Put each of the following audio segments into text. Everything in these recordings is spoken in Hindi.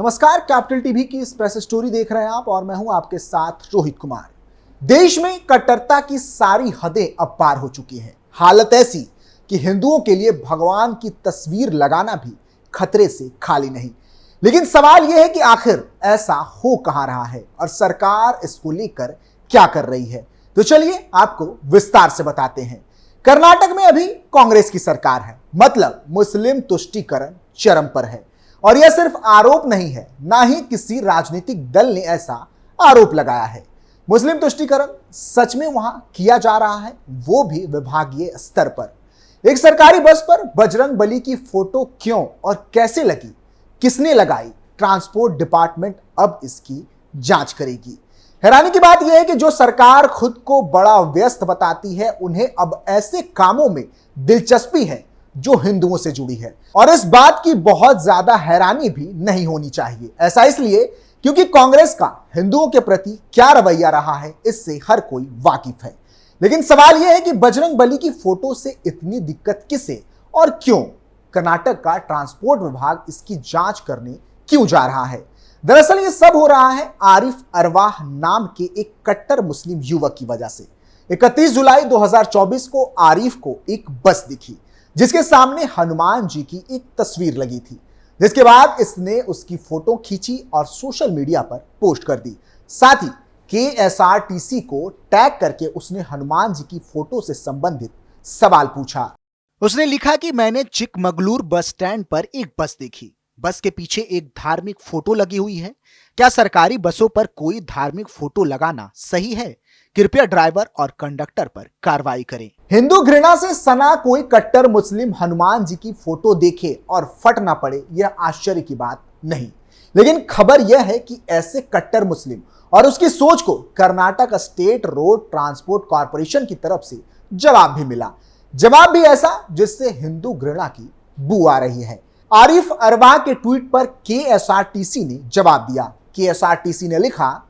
नमस्कार, कैपिटल टीवी की इस प्रेस स्टोरी देख रहे हैं आप और मैं हूं आपके साथ रोहित कुमार। देश में कट्टरता की सारी हदें अब पार हो चुकी हैं। हालत ऐसी कि हिंदुओं के लिए भगवान की तस्वीर लगाना भी खतरे से खाली नहीं। लेकिन सवाल यह है कि आखिर ऐसा हो कहां रहा है और सरकार इसको लेकर क्या कर रही है। तो चलिए आपको विस्तार से बताते हैं। कर्नाटक में अभी कांग्रेस की सरकार है, मतलब मुस्लिम तुष्टीकरण चरम पर है। और यह सिर्फ आरोप नहीं है, ना ही किसी राजनीतिक दल ने ऐसा आरोप लगाया है। मुस्लिम तुष्टीकरण सच में वहां किया जा रहा है, वो भी विभागीय स्तर पर। एक सरकारी बस पर बजरंग बली की फोटो क्यों और कैसे लगी, किसने लगाई, ट्रांसपोर्ट डिपार्टमेंट अब इसकी जांच करेगी। हैरानी की बात यह है कि जो सरकार खुद को बड़ा व्यस्त बताती है, उन्हें अब ऐसे कामों में दिलचस्पी है जो हिंदुओं से जुड़ी है। और इस बात की बहुत ज्यादा हैरानी भी नहीं होनी चाहिए। ऐसा इसलिए क्योंकि कांग्रेस का हिंदुओं के प्रति क्या रवैया रहा है, इससे हर कोई वाकिफ है। लेकिन सवाल यह है कि बजरंग बली की फोटो से इतनी दिक्कत किसे और क्यों? कर्नाटक का ट्रांसपोर्ट विभाग इसकी जांच करने क्यों जा रहा है? दरअसल ये सब हो रहा है आरिफ अरवाह नाम के एक कट्टर मुस्लिम युवक की वजह से। 31 जुलाई 2024 को आरिफ को एक बस दिखी जिसके सामने हनुमान जी की एक तस्वीर लगी थी, जिसके बाद इसने उसकी फोटो खींची और सोशल मीडिया पर पोस्ट कर दी। साथ ही KSRTC को टैग करके उसने हनुमान जी की फोटो से संबंधित सवाल पूछा। उसने लिखा कि मैंने चिकमगलूर बस स्टैंड पर एक बस देखी। बस के पीछे एक धार्मिक फोटो लगी हुई है। क्या सरकारी बसों पर कोई धार्मिक फोटो लगाना सही है? कृपया ड्राइवर और कंडक्टर पर कार्रवाई करें। हिंदू घृणा से सना कोई कट्टर मुस्लिम हनुमान जी की फोटो देखे और फट ना पड़े, यह आश्चर्य की बात नहीं। लेकिन खबर यह है कि ऐसे कट्टर मुस्लिम और उसकी सोच को Karnataka state road transport corporation की तरफ से जवाब भी मिला। जवाब भी ऐसा जिससे हिंदू घृणा की बू आ रही है। आरिफ अरवाह के ट्वीट पर KSRTC ने जवाब दिया। KSRTC ने लिखा,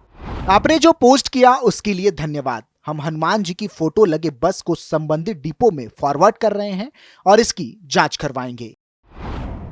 आपने जो पोस्ट किया उसके लिए धन्यवाद। हम हनुमान जी की फोटो लगे बस को संबंधित डिपो में फॉरवर्ड कर रहे हैं और इसकी जांच करवाएंगे।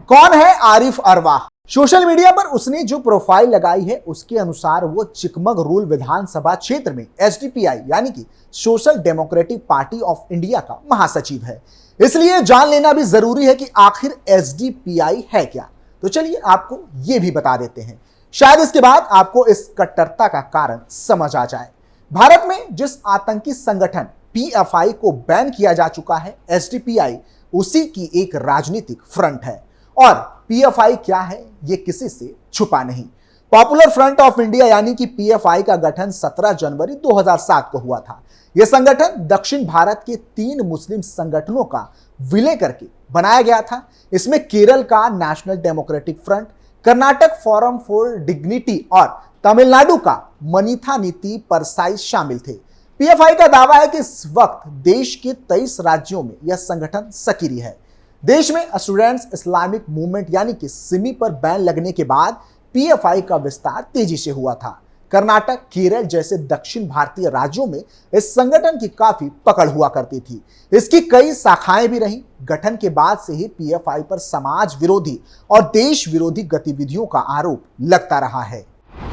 कौन है आरिफ अरवाह? सोशल मीडिया पर उसने जो प्रोफाइल लगाई है उसके अनुसार वो चिकमगलूर विधानसभा क्षेत्र में SDPI यानी कि social democratic party of India का महासचिव है। इसलिए जान लेना भी जरूरी है कि आखिर SDPI है क्या। तो चलिए आपको ये भी बता देते हैं, शायद इसके बाद आपको इस कट्टरता का कारण समझ आ जाए। भारत में जिस आतंकी संगठन PFI को बैन किया जा चुका है, SDPI उसी की एक राजनीतिक फ्रंट है। और PFI क्या है ये किसी से छुपा नहीं। पॉपुलर फ्रंट ऑफ इंडिया यानी कि PFI का गठन 17 जनवरी 2007 को हुआ था। यह संगठन दक्षिण भारत के 3 मुस्लिम संगठनों का विलय करके बनाया गया था। इसमें केरल का national democratic front, Karnataka forum for dignity और तमिलनाडु का मनीथा नीति परसाई शामिल थे। PFI का दावा है कि इस वक्त देश के 23 राज्यों में यह संगठन सक्रिय है। देश में स्टूडेंट्स इस्लामिक मूवमेंट यानी कि सिमी पर बैन लगने के बाद PFI का विस्तार तेजी से हुआ था। कर्नाटक, केरल जैसे दक्षिण भारतीय राज्यों में इस संगठन की काफी पकड़ हुआ करती थी। इसकी कई शाखाएं भी रहीं। गठन के बाद से ही PFI पर समाज विरोधी और देश विरोधी गतिविधियों का आरोप लगता रहा है।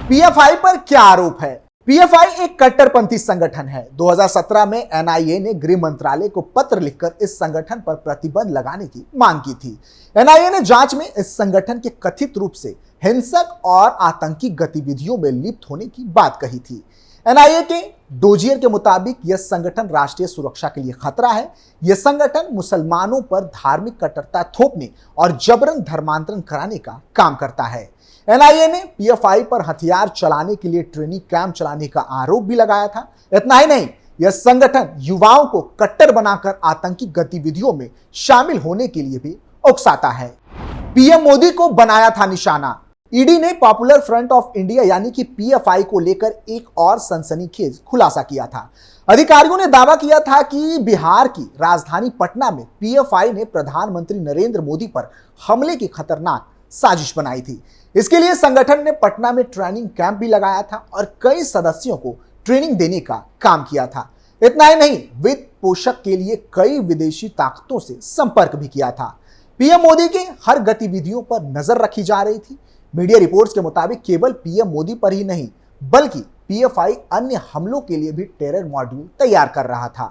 PFI पर क्या आरोप है? PFI एक कट्टरपंथी संगठन है। 2017 में NIA ने गृह मंत्रालय को पत्र लिखकर इस संगठन पर प्रतिबंध लगाने की मांग की थी। NIA ने जांच में इस संगठन के कथित रूप से हिंसक और आतंकी गतिविधियों में लिप्त होने की बात कही थी। NIA के डोजियर के मुताबिक यह संगठन राष्ट्रीय सुरक्षा के लिए खतरा है। यह संगठन मुसलमानों पर धार्मिक कट्टरता थोपने और जबरन धर्मांतरण कराने का काम करता है। NIA ने PFI पर हथियार चलाने के लिए ट्रेनिंग कैंप चलाने का आरोप भी लगाया था। इतना ही नहीं, यह संगठन युवाओं को कट्टर बनाकर आतंकी गतिविधियों में शामिल होने के लिए भी उकसाता है। PM मोदी को बनाया था निशाना। ईडी ने पॉपुलर फ्रंट ऑफ इंडिया यानी कि PFI को लेकर एक और सनसनीखेज खुलासा किया था। अधिकारियों ने दावा किया था कि बिहार की राजधानी पटना में PFI ने प्रधानमंत्री नरेंद्र मोदी पर हमले की खतरनाक साजिश बनाई थी। इसके लिए संगठन ने पटना में ट्रेनिंग कैंप भी लगाया था और कई सदस्यों को ट्रेनिंग देने का काम किया था। इतना ही नहीं, वित्त पोषक के लिए कई विदेशी ताकतों से संपर्क भी किया था। PM मोदी के हर गतिविधियों पर नजर रखी जा रही थी। मीडिया रिपोर्ट्स के मुताबिक केवल पीएम मोदी पर ही नहीं बल्कि पीएफआई अन्य हमलों के लिए भी टेरर मॉड्यूल तैयार कर रहा था।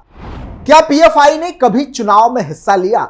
क्या पीएफआई ने कभी चुनाव में हिस्सा लिया?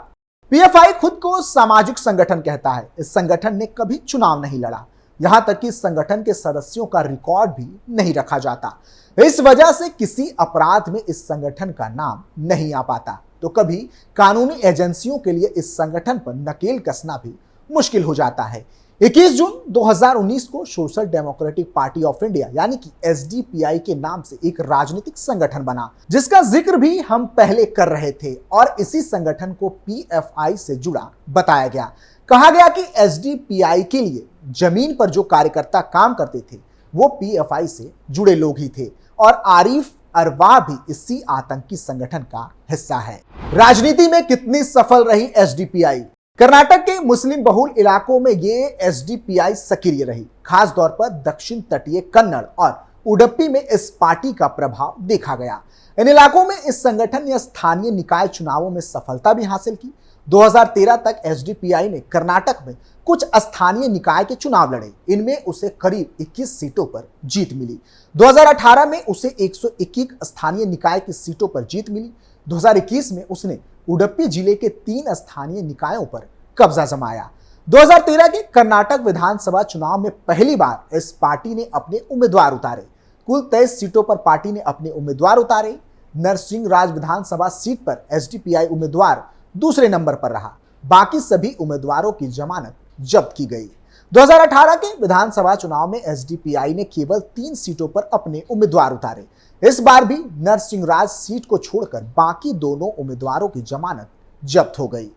पीएफआई खुद को सामाजिक संगठन कहता है। इस संगठन ने कभी चुनाव नहीं लड़ा, यहां तक कि इस संगठन के सदस्यों का रिकॉर्ड भी नहीं रखा जाता। इस वजह से किसी अपराध में इस संगठन का नाम नहीं आ पाता, तो कभी कानूनी एजेंसियों के लिए इस संगठन पर नकेल कसना भी मुश्किल हो जाता है। 21 जून 2019 को social democratic party of India यानी कि एसडीपीआई के नाम से एक राजनीतिक संगठन बना, जिसका जिक्र भी हम पहले कर रहे थे, और इसी संगठन को पीएफआई से जुड़ा बताया गया। कहा गया कि एसडीपीआई के लिए जमीन पर जो कार्यकर्ता काम करते थे वो पीएफआई से जुड़े लोग ही थे, और आरिफ अरवा भी इसी आतंकी संगठन का हिस्सा है। राजनीति में कितनी सफल रही एसडीपीआई? कर्नाटक के मुस्लिम बहुल इलाकों में ये एसडीपीआई सक्रिय रही। खास तौर पर दक्षिण तटीय कन्नड़ और उडुपी में इस पार्टी का प्रभाव देखा गया। इन इलाकों में इस संगठन ने स्थानीय निकाय चुनावों में सफलता भी हासिल की। 2013 तक एसडीपीआई ने कर्नाटक में कुछ स्थानीय निकाय के चुनाव लड़े। इनमें उसे करीब 21 सीटों पर जीत मिली। 2018 में उसे 121 स्थानीय निकाय की सीटों पर जीत मिली। 2021 में उसने उडुपी जिले के 3 स्थानीय निकायों पर कब्जा जमाया। 2013 के कर्नाटक विधानसभा चुनाव में पहली बार इस पार्टी ने अपने उम्मीदवार उतारे। कुल 23 सीटों पर पार्टी ने अपने उम्मीदवार उतारे। नरसिंहराज विधानसभा सीट पर एसडीपीआई उम्मीदवार दूसरे नंबर पर रहा। बाकी सभी उम्मीदवारों की जमानत जब्त की गई। 2018 के विधानसभा चुनाव में एसडीपीआई ने केवल 3 सीटों पर अपने उम्मीदवार उतारे। इस बार भी नरसिंहराज सीट को छोड़कर बाकी दोनों उम्मीदवारों की जमानत जब्त हो गई।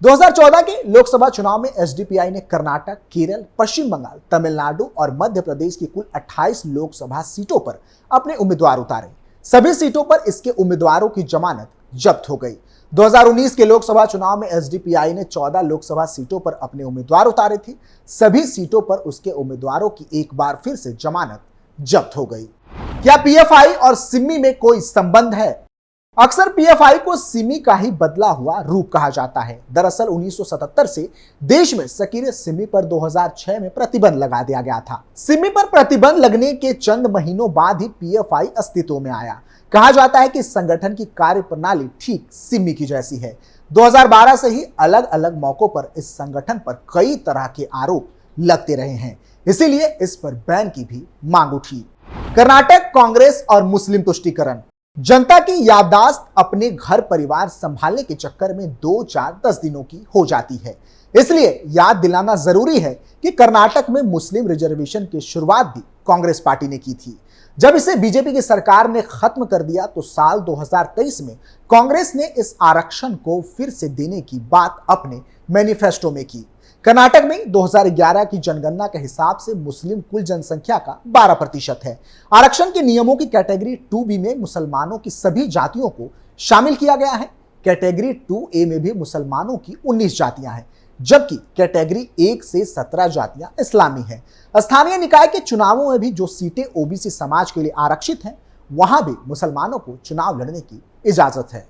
2014 के लोकसभा चुनाव में एसडीपीआई ने कर्नाटक, केरल, पश्चिम बंगाल, तमिलनाडु और मध्य प्रदेश की कुल 28 लोकसभा सीटों पर अपने उम्मीदवार उतारे। सभी सीटों पर इसके उम्मीदवारों की जमानत जब्त हो गई। 2019 के लोकसभा चुनाव में एसडीपीआई ने 14 लोकसभा सीटों पर अपने उम्मीदवार उतारे थे। सभी सीटों पर उसके उम्मीदवारों की एक बार फिर से जमानत जब्त हो गई। क्या पीएफआई और सिमी में कोई संबंध है? अक्सर पीएफआई को सिमी का ही बदला हुआ रूप कहा जाता है। दरअसल 1977 से देश में सक्रिय सिमी पर 2006 में प्रतिबंध लगा दिया गया था। सिमी पर प्रतिबंध लगने के चंद महीनों बाद ही पीएफआई अस्तित्व में आया। कहा जाता है कि इस संगठन की कार्यप्रणाली ठीक सिमी की जैसी है। 2012 से ही अलग अलग मौकों पर इस संगठन पर कई तरह के आरोप लगते रहे हैं, इसीलिए इस पर बैन की भी मांग उठी। कर्नाटक कांग्रेस और मुस्लिम तुष्टीकरण। जनता की याददाश्त अपने घर परिवार संभालने के चक्कर में 2, 4, 10 दिनों की हो जाती है। इसलिए याद दिलाना जरूरी है कि कर्नाटक में मुस्लिम रिजर्वेशन की शुरुआत भी कांग्रेस पार्टी ने की थी। जब इसे बीजेपी की सरकार ने खत्म कर दिया तो साल 2023 में कांग्रेस ने इस आरक्षण को फिर से देने की बात अपने मैनिफेस्टो में की। कर्नाटक में 2011 की जनगणना के हिसाब से मुस्लिम कुल जनसंख्या का 12% है। आरक्षण के नियमों की कैटेगरी 2B में मुसलमानों की सभी जातियों को शामिल किया गया है। कैटेगरी 2A में भी मुसलमानों की 19 जातियां हैं, जबकि कैटेगरी 1 से 17 जातियां इस्लामी हैं। स्थानीय निकाय के चुनावों में भी जो सीटें ओबीसी समाज के लिए आरक्षित हैं, वहां भी मुसलमानों को चुनाव लड़ने की इजाजत है।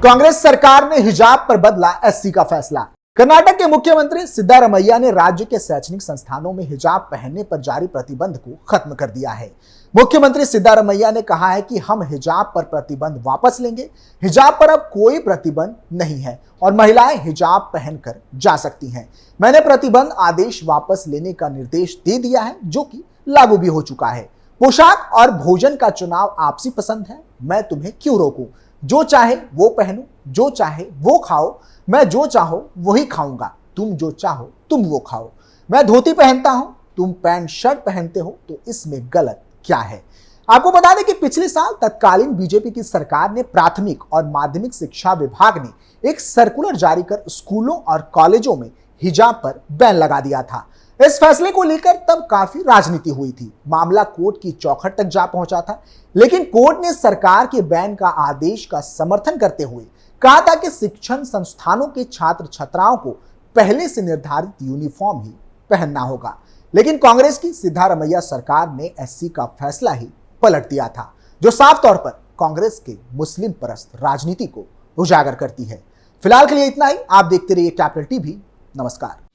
कांग्रेस सरकार ने हिजाब पर बदला एससी का फैसला। कर्नाटक के मुख्यमंत्री सिद्धारमैया ने राज्य के शैक्षणिक संस्थानों में हिजाब पहनने पर जारी प्रतिबंध को खत्म कर दिया है। मुख्यमंत्री सिद्धारमैया ने कहा है कि हम हिजाब पर प्रतिबंध वापस लेंगे। हिजाब पर अब कोई प्रतिबंध नहीं है और महिलाएं हिजाब पहनकर जा सकती हैं। मैंने प्रतिबंध आदेश वापस लेने का निर्देश दे दिया है, जो कि लागू भी हो चुका है। पोशाक और भोजन का चुनाव आपसी पसंद है, मैं तुम्हें क्यों रोकूं? जो चाहे वो पहनो, जो चाहे वो खाओ, मैं जो चाहो वही खाऊंगा, तुम जो चाहो तुम वो खाओ। मैं धोती पहनता हूं, तुम पैंट शर्ट पहनते हो, तो इसमें गलत क्या है? आपको बता दें कि पिछले साल तत्कालीन बीजेपी की सरकार ने प्राथमिक और माध्यमिक शिक्षा विभाग ने एक सर्कुलर जारी कर स्कूलों और कॉलेजों में हिजाब पर बैन लगा दिया था। इस फैसले को लेकर तब काफी राजनीति हुई थी। मामला कोर्ट की चौखट तक जा पहुंचा था, लेकिन कोर्ट ने सरकार के बैन का आदेश का समर्थन करते हुए कहा था कि शिक्षण संस्थानों के छात्र छात्राओं को पहले से निर्धारित यूनिफॉर्म ही पहनना होगा। लेकिन कांग्रेस की सिद्धारमैया सरकार ने एससी का फैसला ही पलट दिया था, जो साफ तौर पर कांग्रेस के मुस्लिम परस्त राजनीति को उजागर करती है। फिलहाल के लिए इतना ही। आप देखते रहिए कैपिटल टीवी। नमस्कार।